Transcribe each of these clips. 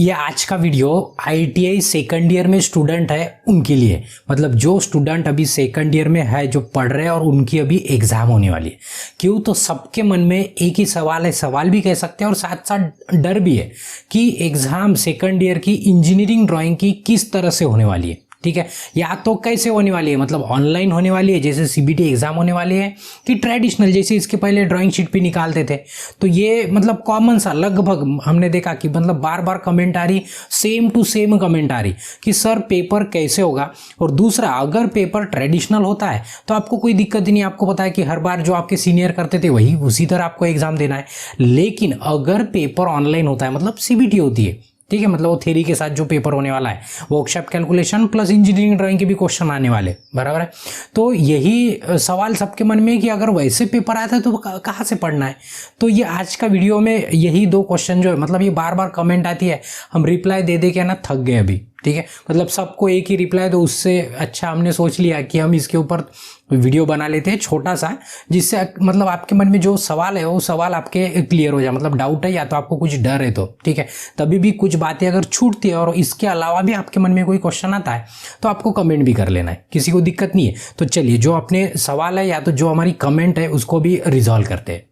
ये आज का वीडियो आईटीआई सेकंड ईयर में स्टूडेंट है उनके लिए, मतलब जो स्टूडेंट अभी सेकंड ईयर में है, जो पढ़ रहे हैं और उनकी अभी एग्जाम होने वाली है। क्यों? तो सबके मन में एक ही सवाल है, सवाल भी कह सकते हैं और साथ साथ डर भी है कि एग्जाम सेकंड ईयर की इंजीनियरिंग ड्राइंग की किस तरह से होने वाली है। ठीक है, या तो कैसे होने वाली है, मतलब ऑनलाइन होने वाली है जैसे सीबीटी एग्जाम होने वाली है, कि ट्रेडिशनल जैसे इसके पहले ड्राइंग शीट पे निकालते थे। तो ये मतलब कॉमन सा लगभग हमने देखा कि मतलब बार बार कमेंट आ रही, सेम टू सेम कमेंट आ रही कि सर पेपर कैसे होगा। और दूसरा, अगर पेपर ट्रेडिशनल होता है तो आपको कोई दिक्कत ही नहीं, आपको पता है कि हर बार जो आपके सीनियर करते थे वही उसी तरह आपको एग्जाम देना है। लेकिन अगर पेपर ऑनलाइन होता है, मतलब सीबीटी होती है, ठीक है, मतलब वो थ्योरी के साथ जो पेपर होने वाला है, workshop calculation plus engineering drawing के भी क्वेश्चन आने वाले, बराबर है। तो यही सवाल सबके मन में है कि अगर वैसे पेपर आता है तो कहाँ से पढ़ना है। तो ये आज का वीडियो में यही दो क्वेश्चन जो है, मतलब ये बार बार कमेंट आती है, हम रिप्लाई दे दे के ना थक गए अभी। ठीक है, मतलब सबको एक ही रिप्लाई, तो उससे अच्छा हमने सोच लिया कि हम इसके ऊपर वीडियो बना लेते हैं छोटा सा, जिससे मतलब आपके मन में जो सवाल है वो सवाल आपके क्लियर हो जाए। मतलब डाउट है या तो आपको कुछ डर है तो ठीक है, तभी भी कुछ बातें अगर छूटती है और इसके अलावा भी आपके मन में कोई क्वेश्चन आता है तो आपको कमेंट भी कर लेना है, किसी को दिक्कत नहीं है। तो चलिए, जो अपने सवाल है या तो जो हमारी कमेंट है उसको भी रिजॉल्व करते हैं।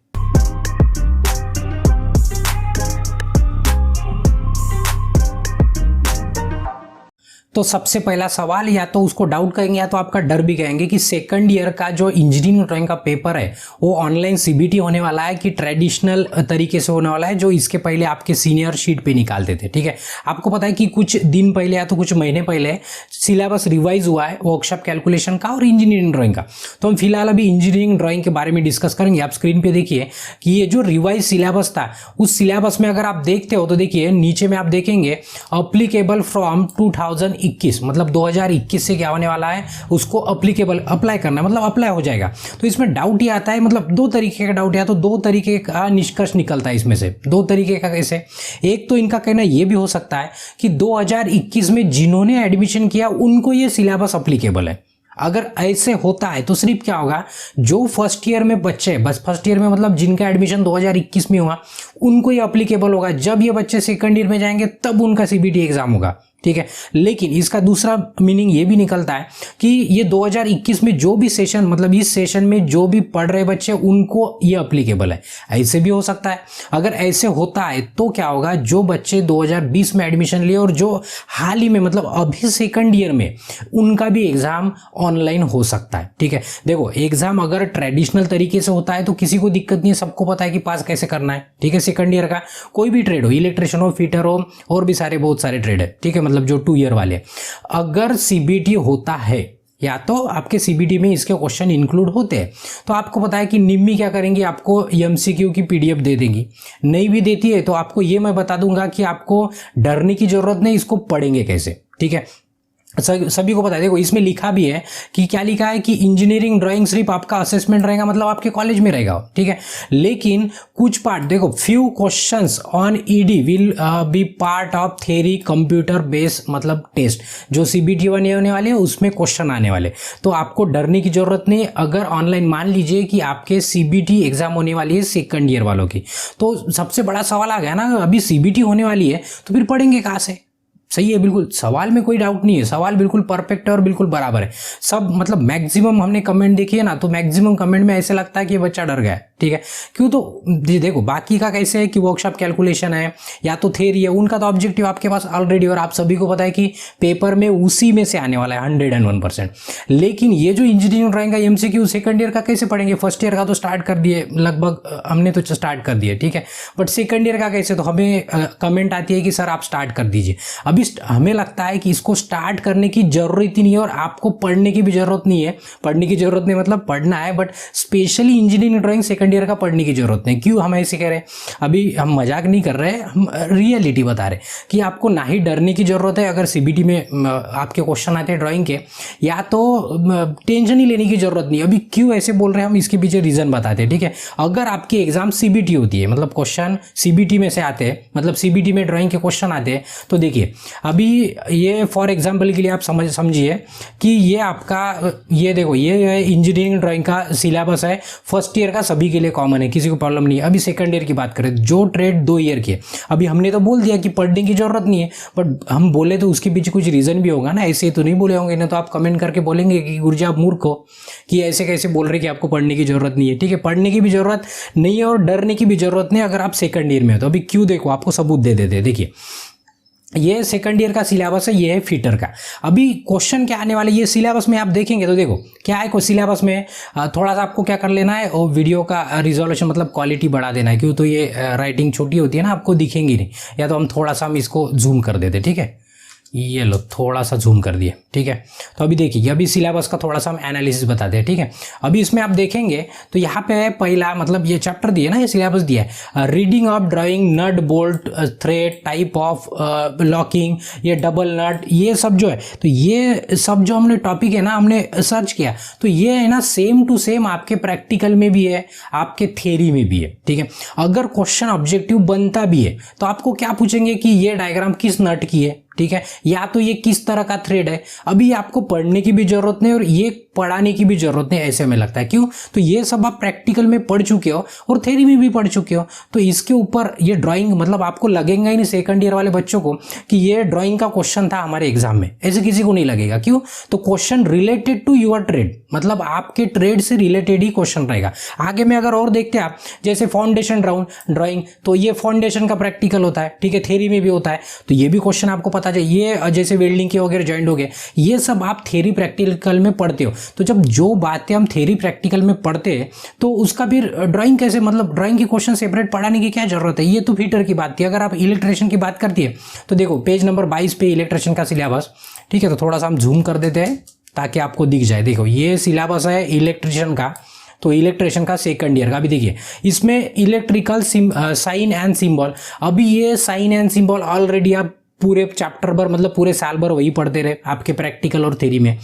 तो सबसे पहला सवाल, या तो उसको डाउट कहेंगे या तो आपका डर भी कहेंगे कि सेकंड ईयर का जो इंजीनियरिंग ड्राइंग का पेपर है वो ऑनलाइन सीबीटी होने वाला है कि ट्रेडिशनल तरीके से होने वाला है जो इसके पहले आपके सीनियर शीट पे निकालते थे। ठीक है, आपको पता है कि कुछ दिन पहले या तो कुछ महीने पहले सिलेबस रिवाइज हुआ है वर्कशॉप कैलकुलेशन का और इंजीनियरिंग ड्राइंग का। तो हम फिलहाल अभी इंजीनियरिंग ड्राइंग के बारे में डिस्कस करेंगे। आप स्क्रीन पे देखिए कि ये जो रिवाइज सिलेबस था, उस सिलेबस में अगर आप देखते हो तो देखिए नीचे में आप देखेंगे अप्लीकेबल फ्रॉम 2021, मतलब 2021 से क्या होने वाला है उसको अप्लाई करना है, मतलब अप्लाई हो जाएगा। तो इसमें डाउट ये आता है, मतलब दो तरीके का डाउट, या तो दो तरीके का निष्कर्ष निकलता है इसमें से। दो तरीके का कैसे? एक तो इनका कहना ये भी हो सकता है कि 2021 में जिन्होंने एडमिशन किया उनको ये सिलेबस अप्लीकेबल है। अगर ऐसे होता है तो सिर्फ क्या होगा, जो फर्स्ट ईयर में बच्चे, बस फर्स्ट ईयर में मतलब जिनका एडमिशन 2021 में हुआ उनको ये अप्लीकेबल होगा। जब ये बच्चे सेकंड ईयर में जाएंगे तब उनका सीबीटी एग्जाम होगा। ठीक है, लेकिन इसका दूसरा मीनिंग ये भी निकलता है कि ये 2021 में जो भी सेशन, मतलब इस सेशन में जो भी पढ़ रहे बच्चे उनको ये अप्लीकेबल है। ऐसे भी हो सकता है। अगर ऐसे होता है तो क्या होगा, जो बच्चे 2020 में एडमिशन लिए और जो हाल ही में मतलब अभी सेकंड ईयर में, उनका भी एग्जाम ऑनलाइन हो सकता है। ठीक है, देखो एग्जाम अगर ट्रेडिशनल तरीके से होता है तो किसी को दिक्कत नहीं है, सबको पता है कि पास कैसे करना है। ठीक है, सेकंड ईयर का कोई भी ट्रेड हो, इलेक्ट्रिशियन हो, फिटर हो, और भी सारे बहुत सारे ट्रेड है। ठीक है, मतलब जो 2 ईयर वाले, अगर सीबीटी होता है या तो आपके सीबीटी में इसके क्वेश्चन इंक्लूड होते हैं, तो आपको पता है कि निम्मी क्या करेंगी, आपको एमसीक्यू की पीडीएफ दे देंगी। नहीं भी देती है तो आपको ये मैं बता दूंगा कि आपको डरने की जरूरत नहीं, इसको पढ़ेंगे कैसे। ठीक है, सभी को पता है। देखो इसमें लिखा भी है कि क्या लिखा है कि इंजीनियरिंग ड्राइंग सिर्फ आपका असेसमेंट रहेगा, मतलब आपके कॉलेज में रहेगा। ठीक है, लेकिन कुछ पार्ट, देखो few questions on ED will be part of theory computer based, मतलब टेस्ट जो सीबीटी होने वाले हैं उसमें क्वेश्चन आने वाले। तो आपको डरने की जरूरत नहीं। अगर ऑनलाइन मान लीजिए कि आपके सीबीटी एग्जाम होने वाली है सेकंड ईयर वालों की, तो सबसे बड़ा सवाल आ गया ना, अभी सीबीटी होने वाली है तो फिर पढ़ेंगे कहाँ से। सही है, बिल्कुल, सवाल में कोई डाउट नहीं है, सवाल बिल्कुल परफेक्ट है और बिल्कुल बराबर है सब। मतलब मैक्सिमम हमने कमेंट देखी है ना, तो मैक्सिमम कमेंट में ऐसे लगता है कि ये बच्चा डर गया है। ठीक है, क्यों? तो देखो बाकी का कैसे है कि वर्कशॉप कैलकुलेशन है या तो थ्योरी है, उनका तो ऑब्जेक्टिव आपके पास ऑलरेडी, और आप सभी को पता है कि पेपर में उसी में से आने वाला है 101%। लेकिन ये जो इंजीनियरिंग ड्राइंग का एमसीक्यू सेकंड ईयर का कैसे पढ़ेंगे? फर्स्ट ईयर का तो स्टार्ट कर दिए, लगभग हमने तो स्टार्ट कर दिए। ठीक है, बट सेकंड ईयर का कैसे? तो हमें कमेंट आती है कि सर आप स्टार्ट कर दीजिए। अभी हमें लगता है कि इसको स्टार्ट करने की जरूरत ही नहीं है और आपको पढ़ने की भी जरूरत नहीं है। पढ़ने की जरूरत नहीं मतलब पढ़ना है, but specially engineering drawing second year का पढ़ने की जरूरत नहीं। क्यों हम ऐसे कह रहे हैं? अभी हम मजाक नहीं कर रहे हैं, हम रियलिटी बता रहे हैं कि आपको ना ही डरने की जरूरत है अगर सीबीटी में आपके क्वेश्चन आते हैं ड्राइंग के, या तो टेंशन ही लेने की जरूरत नहीं। अभी क्यों ऐसे बोल रहे हैं हम, इसके पीछे रीजन बताते हैं। ठीक है, अगर आपकी एग्जाम सीबीटी होती है, मतलब क्वेश्चन सीबीटी में से आते हैं, मतलब सीबीटी में ड्राइंग के क्वेश्चन आते हैं, तो देखिए अभी ये फॉर एग्जांपल के लिए आप समझिए कि ये आपका ये देखो ये इंजीनियरिंग ड्राइंग का सिलेबस है, फर्स्ट ईयर का सभी के लिए कॉमन है, किसी को प्रॉब्लम नहीं है। अभी सेकंड ईयर की बात करें जो ट्रेड 2 ईयर की है, अभी हमने तो बोल दिया कि पढ़ने की जरूरत नहीं है, बट हम बोले तो उसके पीछे कुछ रीजन भी होगा ना, ऐसे तो नहीं बोले होंगे ना, तो आप कमेंट करके बोलेंगे कि गुरुजी आप मूर्ख हो कि ऐसे कैसे बोल रहे कि आपको पढ़ने की जरूरत नहीं है। ठीक है, पढ़ने की भी जरूरत नहीं है और डरने की भी जरूरत नहीं अगर आप सेकंड ईयर में हो तो। अभी क्यों देखो आपको सबूत दे देते। देखिए ये सेकंड ईयर का सिलेबस है, ये है फिटर का। अभी क्वेश्चन क्या आने वाले ये सिलेबस में आप देखेंगे तो देखो क्या है को सिलेबस में थोड़ा सा आपको क्या कर लेना है और वीडियो का रिजोल्यूशन मतलब क्वालिटी बढ़ा देना है, क्यों तो ये राइटिंग छोटी होती है ना, आपको दिखेंगी नहीं, या तो हम थोड़ा सा हम इसको जूम कर देते। ठीक है, ये लो थोड़ा सा जूम कर दिए। ठीक है, तो अभी देखिए अभी सिलेबस का थोड़ा सा हम एनालिसिस बताते हैं। ठीक है, अभी इसमें आप देखेंगे तो यहाँ पे पहला मतलब ये चैप्टर दिया ना, ये सिलेबस दिया है, reading of drawing, nut bolt thread, type of locking, ये डबल नट, ये सब जो है, तो ये सब जो हमने टॉपिक है ना हमने सर्च किया तो ये है ना सेम टू सेम आपके प्रैक्टिकल में भी है, आपके थ्योरी में भी है। ठीक है, अगर क्वेश्चन ऑब्जेक्टिव बनता भी है तो आपको क्या पूछेंगे कि ये डायग्राम किस नट की है, ठीक है, या तो ये किस तरह का थ्रेड है। अभी आपको पढ़ने की भी जरूरत नहीं और ये पढ़ाने की भी जरूरत नहीं, ऐसे में लगता है। क्यों तो ये सब आप प्रैक्टिकल में पढ़ चुके हो और थ्योरी में भी पढ़ चुके हो, तो इसके ऊपर ये ड्राइंग मतलब आपको लगेगा ही नहीं सेकंड ईयर वाले बच्चों को कि ये ड्राइंग का क्वेश्चन था हमारे एग्जाम में, ऐसे किसी को नहीं लगेगा। क्यों तो question related to your trade, मतलब आपके ट्रेड से रिलेटेड ही क्वेश्चन रहेगा। आगे में अगर और देखते हैं आप, जैसे फाउंडेशन ड्राइंग, तो ये फाउंडेशन का प्रैक्टिकल होता है, ठीक है, थ्योरी में भी होता है, तो ये भी क्वेश्चन आपको पता चाहिए। ये जैसे वेल्डिंग के वगैरह जॉइंट हो गए, ये सब आप थ्योरी प्रैक्टिकल में पढ़ते हो, तो जब जो बातें हम थ्योरी प्रैक्टिकल में पढ़ते हैं तो उसका फिर ड्राइंग कैसे, मतलब ड्राइंग की क्वेश्चन सेपरेट पढ़ाने की क्या जरूरत है। ये तो फिटर की बात थी। अगर आप इलेक्ट्रिशियन की बात करती है तो देखो पेज नंबर 22 पे इलेक्ट्रिशियन का सिलेबस। ठीक है, तो थोड़ा सा हम जूम कर देते हैं ताकि आपको दिख जाए। देखो ये सिलेबस है इलेक्ट्रिशियन का, तो इलेक्ट्रिशियन का सेकंड ईयर का। अभी देखिए इसमें इलेक्ट्रिकल साइन एंड सिंबल, अभी ये साइन एंड सिंबल ऑलरेडी आप पूरे चैप्टर भर मतलब पूरे साल भर वही पढ़ते रहे आपके प्रैक्टिकल और थ्योरी में।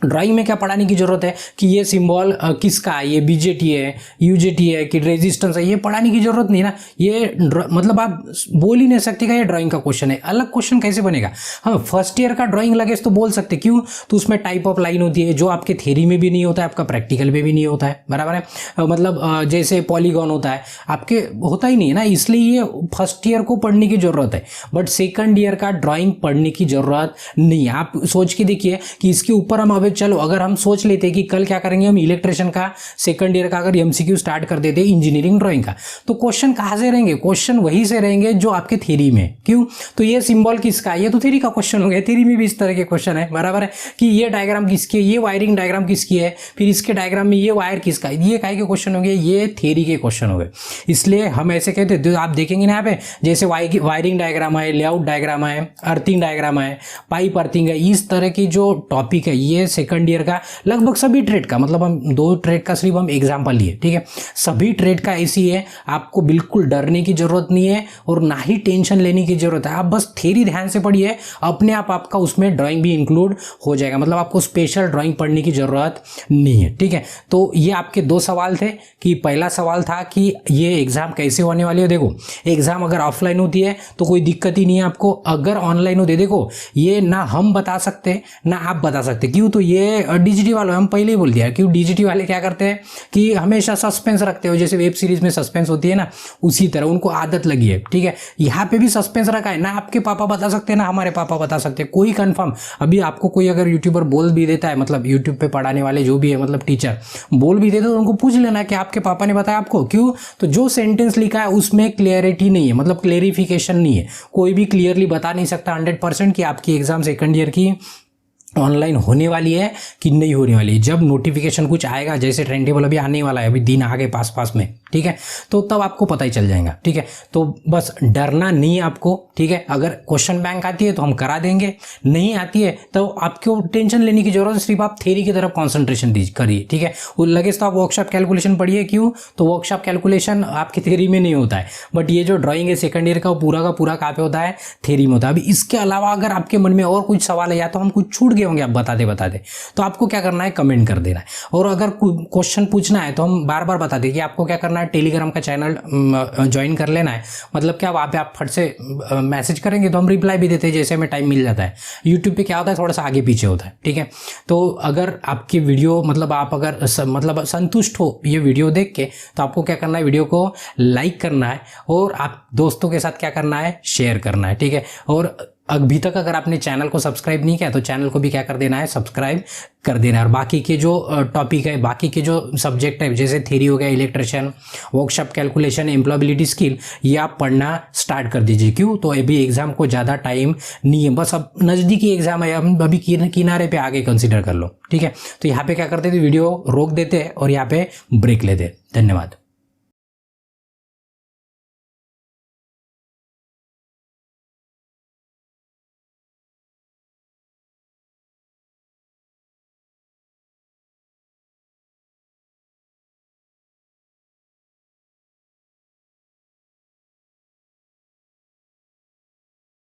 ड्राइंग में क्या पढ़ाने की जरूरत है कि ये सिंबल किसका है, ये बीजेटी है, यूजेटी है कि रेजिस्टेंस है, ये पढ़ाने की जरूरत नहीं ना। ये मतलब आप बोल ही नहीं सकते कि ये ड्राइंग का क्वेश्चन है। अलग क्वेश्चन कैसे बनेगा। हाँ फर्स्ट ईयर का ड्राइंग लगे तो बोल सकते, क्यों तो उसमें टाइप ऑफ लाइन होती है जो आपके थ्योरी में भी नहीं होता है, आपका प्रैक्टिकल में भी नहीं होता है, बराबर है। मतलब जैसे पॉलीगॉन होता है आपके होता ही नहीं है ना, इसलिए ये फर्स्ट ईयर को पढ़ने की जरूरत है, बट सेकंड ईयर का ड्राइंग पढ़ने की जरूरत नहीं है। आप सोच के देखिए कि इसके ऊपर हम अब चलो अगर हम सोच लेते कि कल क्या करेंगे हम इलेक्ट्रिशियन का सेकंड ईयर का अगर एमसीक्यू स्टार्ट कर देते इंजीनियरिंग ड्राइंग का, तो क्वेश्चन कहां से रहेंगे, क्वेश्चन वहीं से रहेंगे जो आपके थ्योरी में। क्यों तो ये सिंबल किसका है, ये तो थ्योरी का क्वेश्चन हो गया, थ्योरी में भी इस तरह के क्वेश्चन है, बराबर है कि ये डायग्राम किसकी है, ये वायरिंग डायग्राम किसकी है, फिर इसके डायग्राम में ये वायर किसका है, ये काय के क्वेश्चन हो गए, ये थ्योरी के क्वेश्चन हो गए। इसलिए हम ऐसे कहते हैं, आप देखेंगे ना यहाँ पे जैसे वायरिंग डायग्राम है, लेआउट डायग्राम है, अर्थिंग डायग्राम है, पाइप अर्थिंग है, इस तरह की जो टॉपिक है ये सेकंड ईयर का लगभग सभी ट्रेड का, मतलब हम 2 ट्रेड का सिर्फ हम एग्जांपल लिए, ठीक है, सभी ट्रेड का ऐसी है। आपको बिल्कुल डरने की जरूरत नहीं है और ना ही टेंशन लेने की जरूरत है। आप बस थ्योरी ध्यान से पढ़िए, अपने आप आपका उसमें ड्राइंग भी इंक्लूड हो जाएगा, मतलब आपको स्पेशल ड्राइंग पढ़ने की जरूरत नहीं है। ठीक है, तो ये आपके 2 सवाल थे कि पहला सवाल था कि ये एग्जाम कैसे होने वाली है। देखो एग्जाम अगर ऑफलाइन होती है तो कोई दिक्कत ही नहीं है आपको, अगर ऑनलाइन होती है देखो ये ना हम बता सकते ना आप बता सकते। क्यों तो ये डीजीटी वालों हम पहले ही बोल दिया, क्यों डीजीटी वाले क्या करते हैं कि हमेशा सस्पेंस रखते हो, जैसे वेब सीरीज में सस्पेंस होती है ना उसी तरह उनको आदत लगी है। ठीक है, यहाँ पे भी सस्पेंस रखा है, ना आपके पापा बता सकते ना हमारे पापा बता सकते, कोई कंफर्म। अभी आपको कोई अगर यूट्यूबर बोल भी देता है, मतलब यूट्यूब पे पढ़ाने वाले जो भी है मतलब टीचर बोल भी देते तो उनको पूछ लेना कि आपके पापा ने बताया आपको। क्यों तो जो सेंटेंस लिखा है उसमें क्लियरिटी नहीं है, मतलब क्लेरिफिकेशन नहीं है, कोई भी क्लियरली बता नहीं सकता 100% कि आपकी एग्जाम सेकंड ईयर की ऑनलाइन होने वाली है कि नहीं होने वाली है। जब नोटिफिकेशन कुछ आएगा, जैसे टाइम टेबल अभी आने वाला है, अभी दिन आगे पास में, ठीक है, तो तब आपको पता ही चल जाएगा। ठीक है, तो बस डरना नहीं है आपको। ठीक है, अगर क्वेश्चन बैंक आती है तो हम करा देंगे, नहीं आती है तो आपको टेंशन लेने की जरूरत है, सिर्फ आप थ्योरी की तरफ कॉन्सेंट्रेशन करिए। ठीक है, वो लगे तो आप वर्कशॉप कैलकुलेशन पढ़िए। क्यों तो वर्कशॉप कैलकुलेशन आपकी थ्योरी में नहीं होता है, बट ये जो ड्राइंग है सेकंड ईयर का पूरा कहाँ पे होता है, थ्योरी में होता है। अभी इसके अलावा अगर आपके मन में और कुछ सवाल है या तो हम कुछ छूट होंगे आप बताते तो आपको क्या करना है कमेंट कर देना है, और अगर क्वेश्चन पूछना है तो हम बार बार बताते कि आपको क्या करना है हमारा टेलीग्राम का चैनल ज्वाइन कर लेना है। मतलब क्या, वहाँ पे आप फट से मैसेज करेंगे तो हम रिप्लाई भी देते हैं जैसे हमें टाइम मिल जाता है। यूट्यूब पे क्या होता है, थोड़ा सा आगे पीछे होता है, ठीक है। तो अगर आपकी वीडियो मतलब आप अगर मतलब संतुष्ट हो ये वीडियो देख के, तो आपको क्या करना है, वीडियो को लाइक करना है और आप दोस्तों के साथ क्या करना है, शेयर करना है, ठीक है। और अभी तक अगर आपने चैनल को सब्सक्राइब नहीं किया तो चैनल को भी क्या कर देना है, सब्सक्राइब कर देना है। और बाकी के जो टॉपिक है, बाकी के जो सब्जेक्ट है, जैसे थ्योरी हो गया, electrician, workshop, calculation, employability skill, ये आप पढ़ना स्टार्ट कर दीजिए। क्यों? तो अभी एग्जाम को ज़्यादा टाइम नहीं है, बस अब नज़दीकी एग्जाम है, हम अभी किनारे पे आगे कंसिडर कर लो, ठीक है। तो यहाँ पे क्या करते थे, वीडियो रोक देते और यहाँ पे ब्रेक लेते। धन्यवाद।